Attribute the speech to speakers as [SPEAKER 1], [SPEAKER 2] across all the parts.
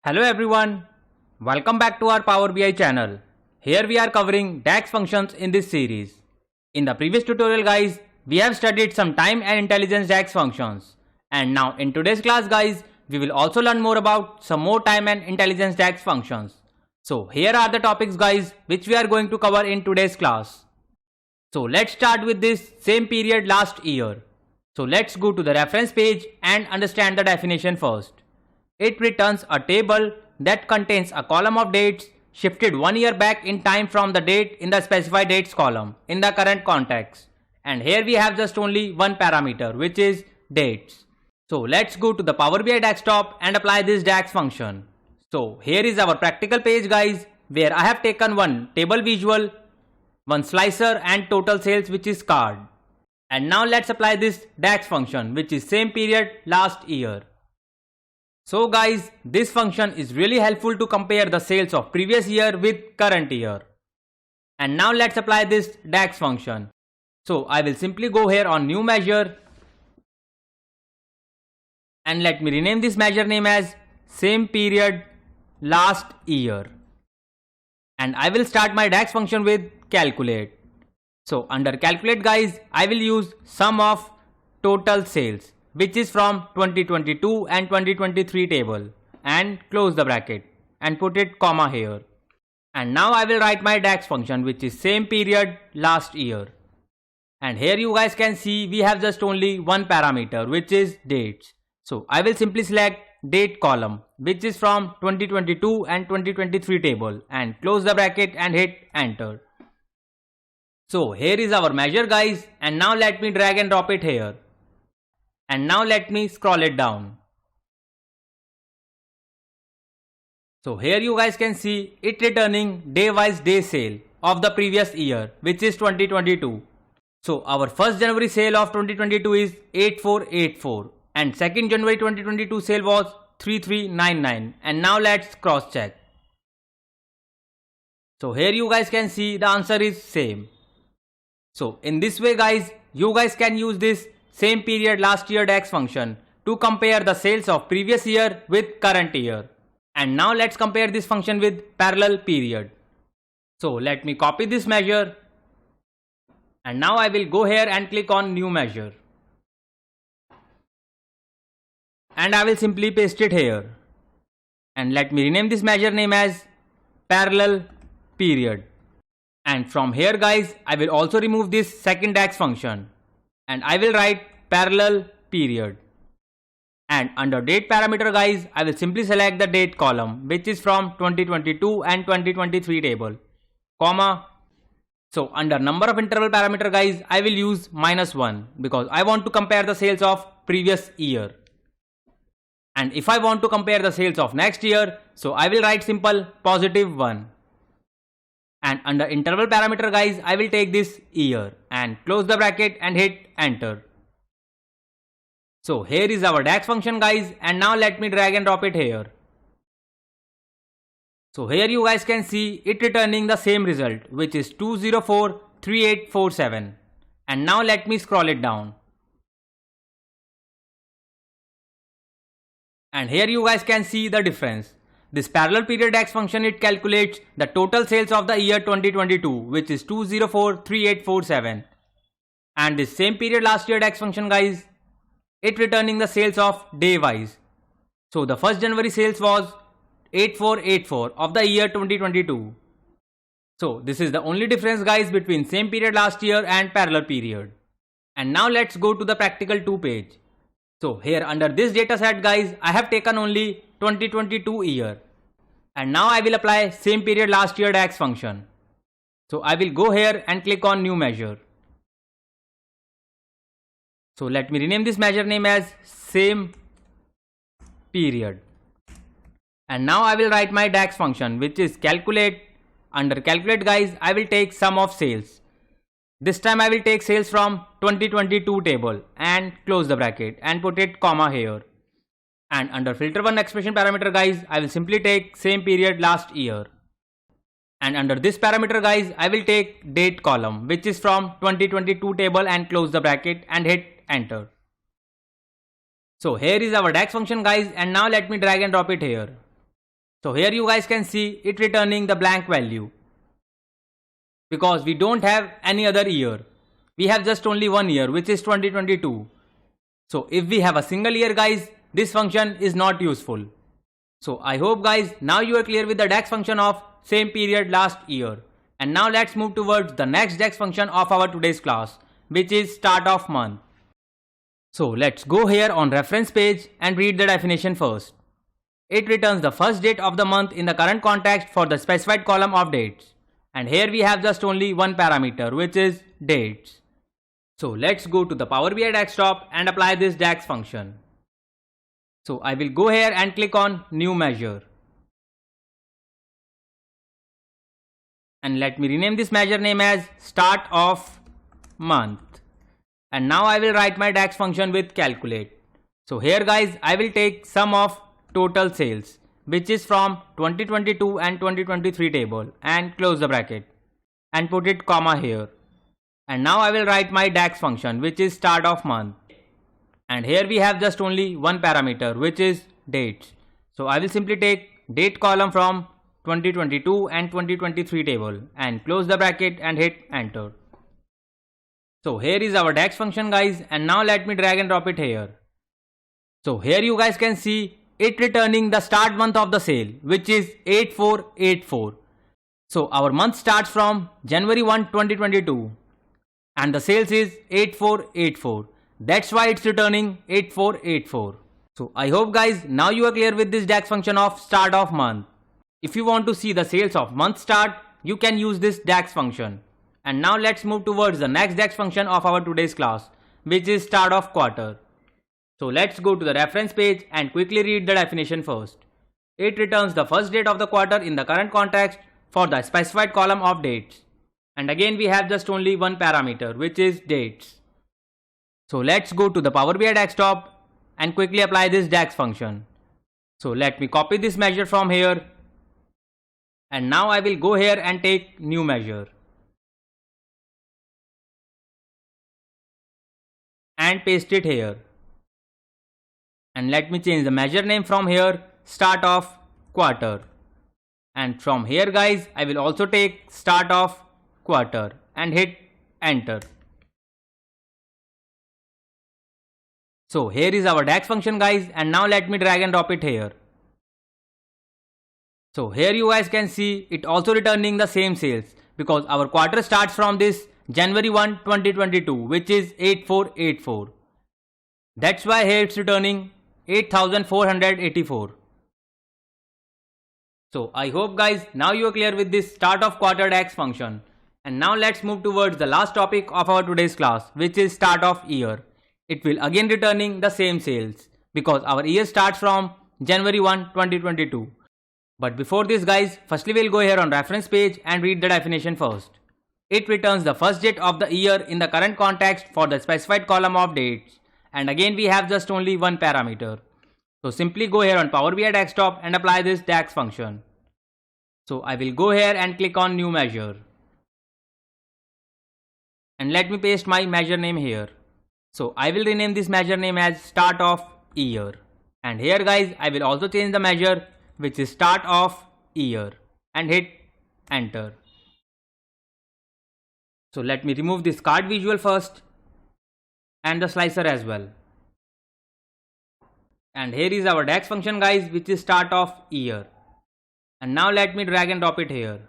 [SPEAKER 1] Hello everyone, welcome back to our Power BI channel. Here we are covering DAX functions in this series. In the previous tutorial guys, we have studied some time and intelligence DAX functions. And now in today's class guys, we will also learn more about some more time and intelligence DAX functions. So here are the topics guys which we are going to cover in today's class. So let's start with this same period last year. So let's go to the reference page and understand the definition first. It returns a table that contains a column of dates shifted 1 year back in time from the date in the specified dates column in the current context. And here we have just only one parameter, which is dates. So let's go to the Power BI desktop and apply this DAX function. So here is our practical page guys, where I have taken one table visual, one slicer and total sales which is card. And now let's apply this DAX function, which is same period last year. So guys, this function is really helpful to compare the sales of previous year with current year. And now let's apply this DAX function. So I will simply go here on new measure. And let me rename this measure name as same period last year. And I will start my DAX function with calculate. So under calculate guys, I will use sum of total sales, which is from 2022 and 2023 table, and close the bracket and put it comma here. And now I will write my DAX function, which is same period last year. And here you guys can see we have just only one parameter, which is dates. So I will simply select date column, which is from 2022 and 2023 table, and close the bracket and hit enter. So here is our measure guys, and now let me drag and drop it here. And now let me scroll it down. So here you guys can see it returning day wise day sale of the previous year, which is 2022. So our 1st January sale of 2022 is 8484 and 2nd January 2022 sale was 3399. And now let's cross check. So here you guys can see the answer is same. So in this way guys, you guys can use this same period last year DAX function to compare the sales of previous year with current year. And now let's compare this function with parallel period. So let me copy this measure. And now I will go here and click on new measure. And I will simply paste it here. And let me rename this measure name as parallel period. And from here guys, I will also remove this second DAX function. And I will write parallel period. And under date parameter guys, I will simply select the date column, which is from 2022 and 2023 table, comma. So under number of interval parameter guys, I will use -1 because I want to compare the sales of previous year. And if I want to compare the sales of next year, so I will write simple +1. And under interval parameter guys, I will take this year and close the bracket and hit enter. So here is our DAX function guys, and now let me drag and drop it here. So here you guys can see it returning the same result, which is 2043847. And now let me scroll it down. And here you guys can see the difference. This parallel period DAX function, it calculates the total sales of the year 2022, which is 2043847. And this same period last year DAX function guys, it returning the sales of day wise. So the 1st January sales was 8484 of the year 2022. So this is the only difference guys between same period last year and parallel period. And now let's go to the practical 2 page. So here under this data set guys, I have taken only 2022 year. And now I will apply same period last year DAX function. So I will go here and click on new measure. So let me rename this measure name as same period. And now I will write my DAX function, which is calculate. Under calculate guys, I will take sum of sales. This time I will take sales from 2022 table and close the bracket and put it comma here. And under filter 1 expression parameter guys, I will simply take same period last year. And under this parameter guys, I will take date column, which is from 2022 table, and close the bracket and hit enter. So here is our DAX function guys, and now let me drag and drop it here. So here you guys can see it returning the blank value, because we don't have any other year. We have just only one year, which is 2022. So if we have a single year guys, this function is not useful. So I hope guys now you are clear with the DAX function of same period last year. And now let's move towards the next DAX function of our today's class, which is start of month. So let's go here on reference page and read the definition first. It returns the first date of the month in the current context for the specified column of dates. And here we have just only one parameter, which is dates. So let's go to the Power BI desktop and apply this DAX function. So I will go here and click on new measure. And let me rename this measure name as start of month. And now I will write my DAX function with calculate. So here guys, I will take sum of total sales, which is from 2022 and 2023 table, and close the bracket and put it comma here. And now I will write my DAX function, which is start of month. And here we have just only one parameter, which is dates. So I will simply take date column from 2022 and 2023 table and close the bracket and hit enter. So here is our DAX function guys, and now let me drag and drop it here. So here you guys can see it returning the start month of the sale, which is 8484. So our month starts from January 1, 2022 and the sales is 8484. That's why it's returning 8484. So I hope guys now you are clear with this DAX function of start of month. If you want to see the sales of month start, you can use this DAX function. And now let's move towards the next DAX function of our today's class, which is start of quarter. So let's go to the reference page and quickly read the definition first. It returns the first date of the quarter in the current context for the specified column of dates. And again we have just only one parameter, which is dates. So let's go to the Power BI desktop and quickly apply this DAX function. So let me copy this measure from here. And now I will go here and take new measure. And paste it here. And let me change the measure name from here, start of quarter. And from here guys, I will also take start of quarter and hit enter. So here is our DAX function guys, and now let me drag and drop it here. So here you guys can see it also returning the same sales, because our quarter starts from this January 1, 2022, which is 8484. That's why here it's returning 8484. So I hope guys now you are clear with this start of quarter DAX function. And now let's move towards the last topic of our today's class, which is start of year. It will again returning the same sales, because our year starts from January 1, 2022. But before this guys, firstly we'll go here on reference page and read the definition first. It returns the first date of the year in the current context for the specified column of dates. And again we have just only one parameter. So simply go here on Power BI desktop and apply this DAX function. So I will go here and click on new measure. And let me paste my measure name here. So I will rename this measure name as start of year. And here guys, I will also change the measure, which is start of year, and hit enter. So let me remove this card visual first and the slicer as well. And here is our DAX function guys, which is start of year. And now let me drag and drop it here.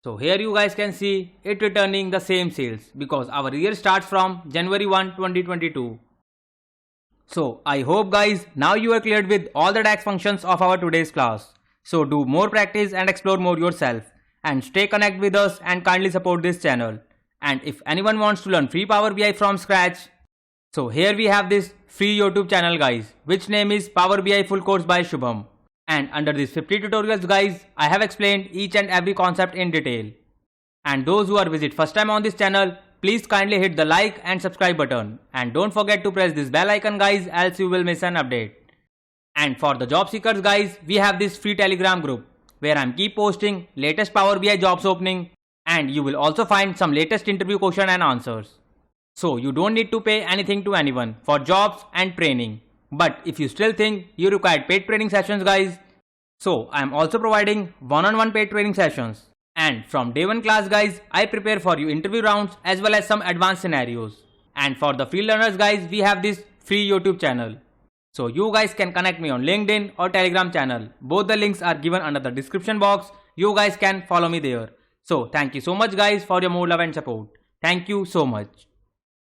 [SPEAKER 1] So here you guys can see it returning the same sales, because our year starts from January 1, 2022. So I hope guys now you are cleared with all the DAX functions of our today's class. So do more practice and explore more yourself, and stay connected with us and kindly support this channel. And if anyone wants to learn free Power BI from scratch, so here we have this free YouTube channel guys, which name is Power BI Full Course by Shubham. And under these 50 tutorials guys, I have explained each and every concept in detail. And those who are visit first time on this channel, please kindly hit the like and subscribe button. And don't forget to press this bell icon guys, else you will miss an update. And for the job seekers guys, we have this free Telegram group, where I'm keep posting latest Power BI jobs opening, and you will also find some latest interview question and answers. So you don't need to pay anything to anyone for jobs and training. But if you still think you require paid training sessions guys, So I am also providing one-on-one paid training sessions. And from day 1 class guys, I prepare for you interview rounds as well as some advanced scenarios. And for the free learners guys, we have this free YouTube channel. So you guys can connect me on LinkedIn or Telegram channel. Both the links are given under the description box. You guys can follow me there. So thank you so much guys for your more love and support. Thank you so much.